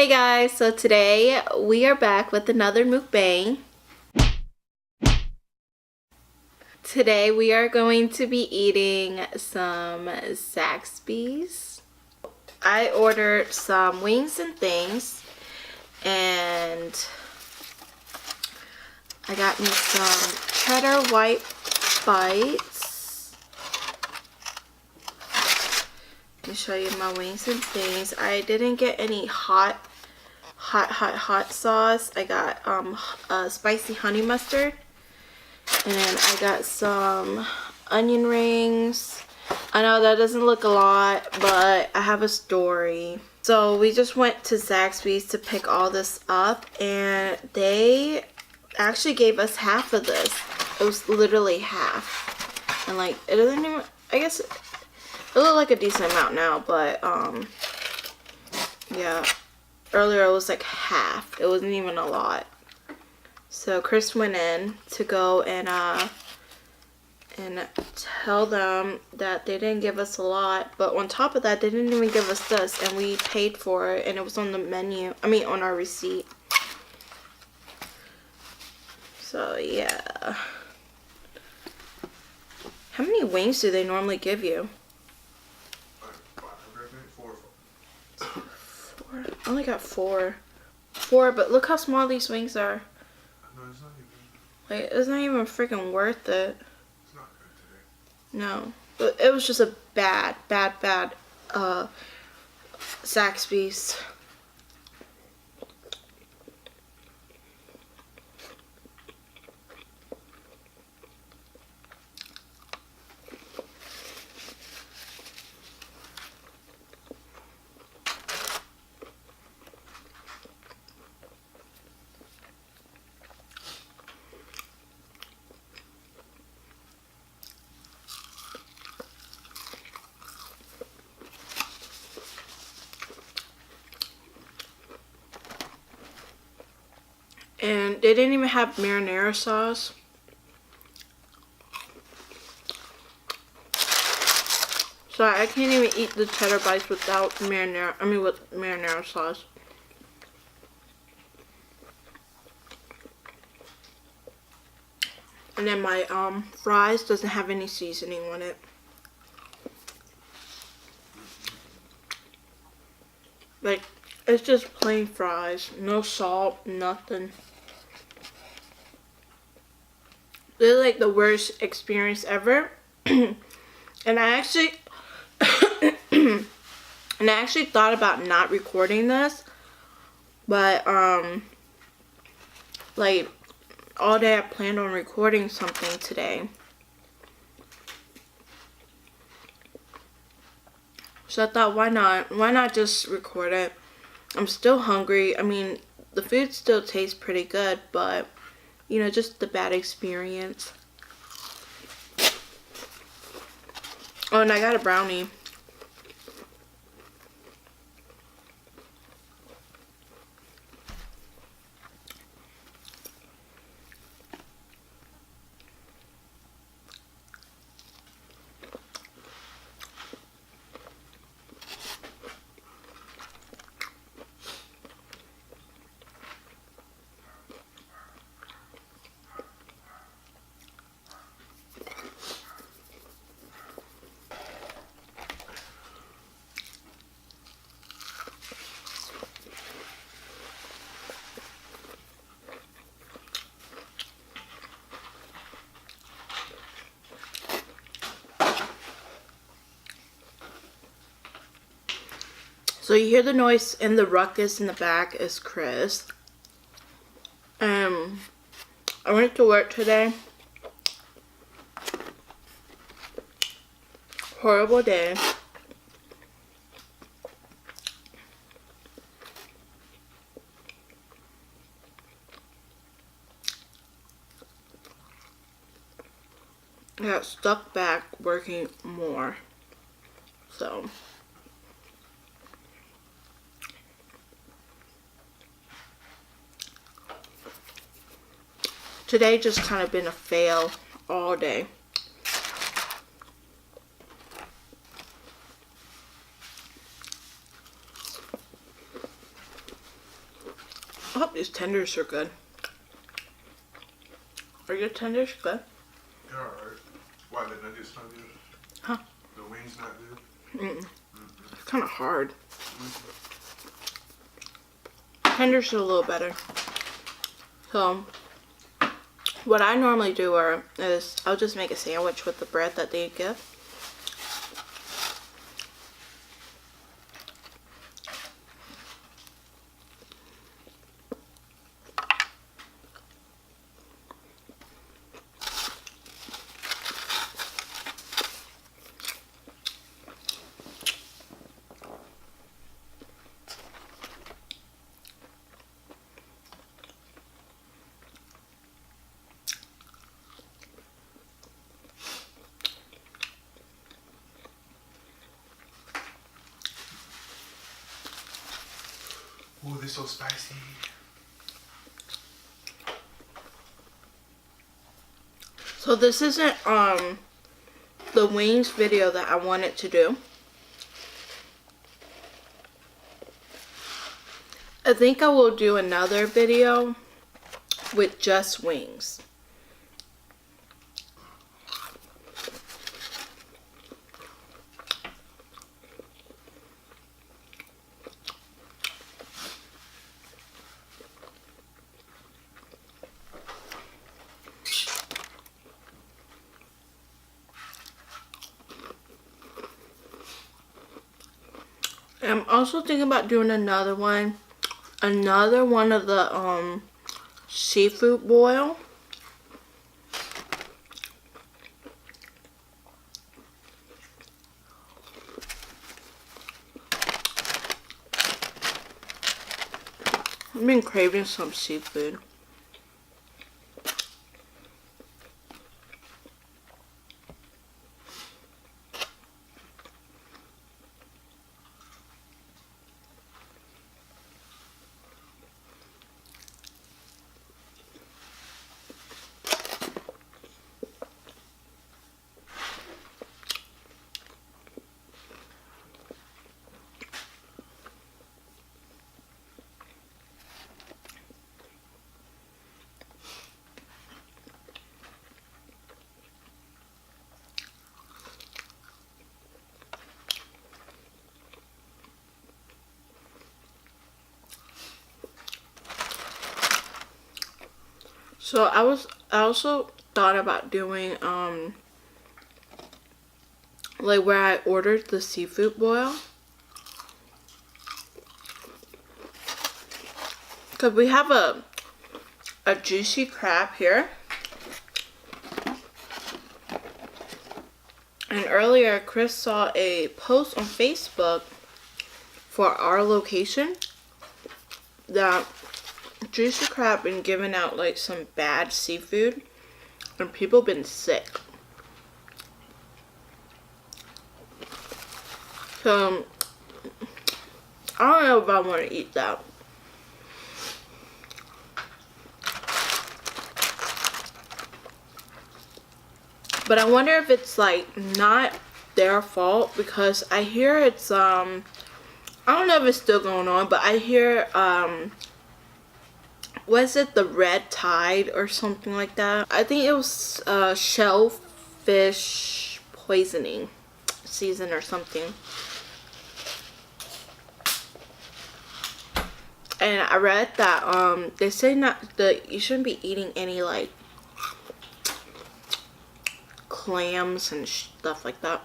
Hey guys, so today we are back with another mukbang. Today we are going to be eating some Zaxbys. I ordered some wings and things, and I got me some cheddar white bites. Let me show you my wings and things. I didn't get any hot sauce. I got spicy honey mustard, and I got some onion rings. I know that doesn't look a lot, but I have a story. So we just went to Zaxby's to pick all this up, and they actually gave us half of this. It was literally half, and like it doesn't even, I guess it looked like a decent amount now, but yeah, earlier it was like half. It wasn't even a lot. So Chris went in to go and tell them that they didn't give us a lot, but on top of that they didn't even give us this, and we paid for it, and it was on the menu, I mean on our receipt. So yeah. How many wings do they normally give you? Four. I only got four, but look how small these wings are. No, it's not even. Like, it's not even freaking worth it. It's not good today. No, but it was just a bad Zaxby's. And they didn't even have marinara sauce. So I can't even eat the cheddar bites without marinara, with marinara sauce. And then my fries doesn't have any seasoning on it. Like, it's just plain fries, no salt, nothing. They're like the worst experience ever. And I actually thought about not recording this, but like all day I planned on recording something today. So I thought, why not just record it? I'm still hungry. I mean, the food still tastes pretty good, but you know, just the bad experience. Oh, and I got a brownie. So you hear the noise and the ruckus in the back is Chris. I went to work today. Horrible day. I got stuck back working more. So today just kind of been a fail all day. I hope these tenders are good. Are your tenders good? They're alright. Why, the nuggets not good? Huh? The wings not good? It's kind of hard. Tenders are a little better. So, what I normally do is I'll just make a sandwich with the bread that they give. Ooh, they're so spicy. So this isn't the wings video that I wanted to do. I think I will do another video with just wings. I'm also thinking about doing another one of the seafood boil. I've been craving some seafood. So I also thought about doing like where I ordered the seafood boil, because we have a juicy crab here, and earlier Chris saw a post on Facebook for our location that juicy crab been giving out like some bad seafood and people been sick. So I don't know if I want to eat that. But I wonder if it's like not their fault, because I hear it's I don't know if it's still going on, but I hear was it the red tide or something like that? I think it was shellfish poisoning season or something. And I read that they say you shouldn't be eating any like clams and stuff like that.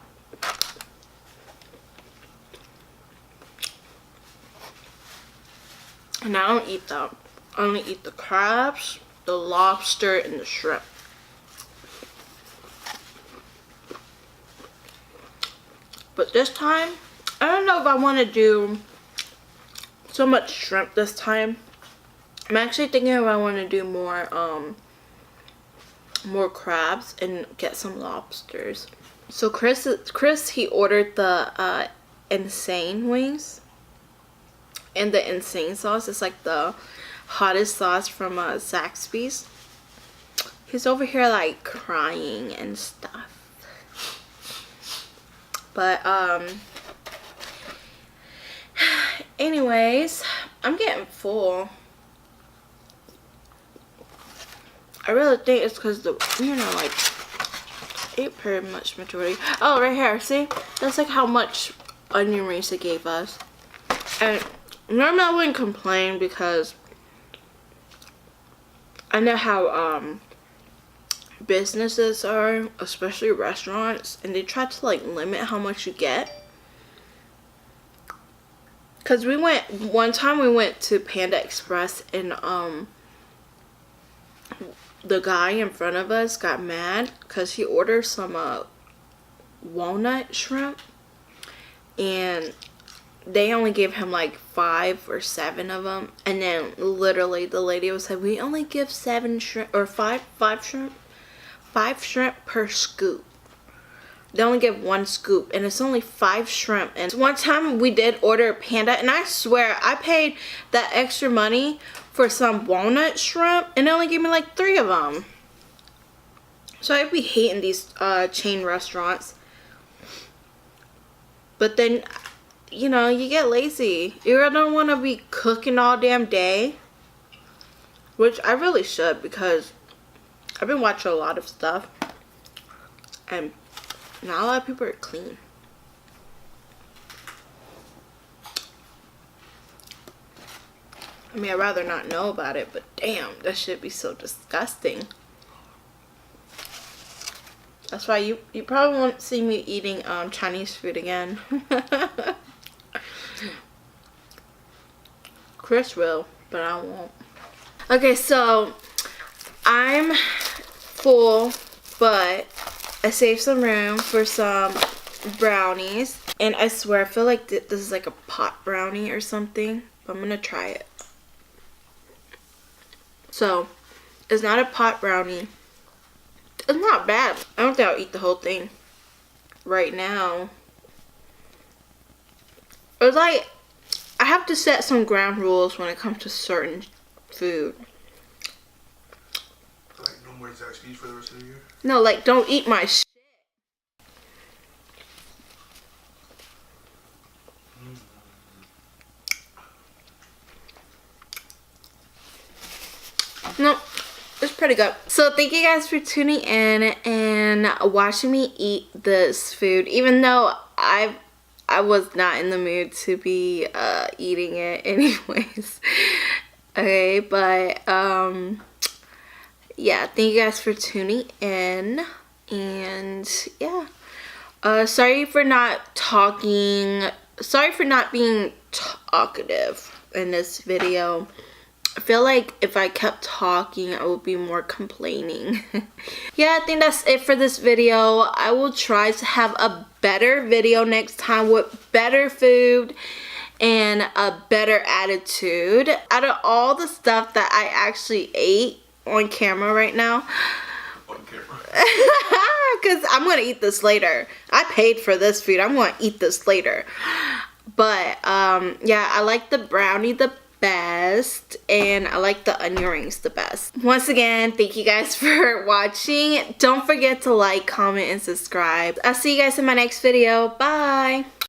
And I don't eat that. I only eat the crabs, the lobster, and the shrimp. But this time, I don't know if I want to do so much shrimp this time. I'm actually thinking if I want to do more crabs and get some lobsters. So Chris he ordered the insane wings. And the insane sauce is like the hottest sauce from Zaxbys. He's over here like crying and stuff. But anyways, I'm getting full. I really think it's because the, you know, like, ate pretty much majority. Oh, right here, see? That's like how much onion rings they gave us. And normally I wouldn't complain because I know how businesses are, especially restaurants, and they try to like limit how much you get. Cause one time we went to Panda Express and the guy in front of us got mad because he ordered some walnut shrimp and they only gave him like 5 or 7 of them, and then literally the lady was like, we only give 7 shrimp or 5 shrimp per scoop. They only give 1 scoop and it's only 5 shrimp. And one time we did order Panda and I swear I paid that extra money for some walnut shrimp and they only gave me like 3 of them. So I'd be hating these chain restaurants. But then, you know, you get lazy. You don't want to be cooking all damn day. Which I really should because I've been watching a lot of stuff. And not a lot of people are clean. I mean, I'd rather not know about it, but damn, that should be so disgusting. That's why you probably won't see me eating Chinese food again. Chris will, but I won't. Okay, so I'm full, but I saved some room for some brownies. And I swear, I feel like this is like a pot brownie or something. But I'm going to try it. So, it's not a pot brownie. It's not bad. I don't think I'll eat the whole thing right now. It's like, I have to set some ground rules when it comes to certain food. Like no more Zaxbys for the rest of the year? No, like, don't eat my shit. No, it's pretty good. So thank you guys for tuning in and watching me eat this food, even though I was not in the mood to be eating it anyways. Okay, but yeah, thank you guys for tuning in, and yeah, sorry for not talking, sorry for not being talkative in this video. I feel like if I kept talking, I would be more complaining. Yeah, I think that's it for this video. I will try to have a better video next time with better food and a better attitude. Out of all the stuff that I actually ate on camera right now, On camera. because I'm going to eat this later. I paid for this food. I'm going to eat this later. But, yeah, I like the brownie the best, and I like the onion rings the best. Once again, thank you guys for watching. Don't forget to like, comment, and subscribe. I'll see you guys in my next video. Bye!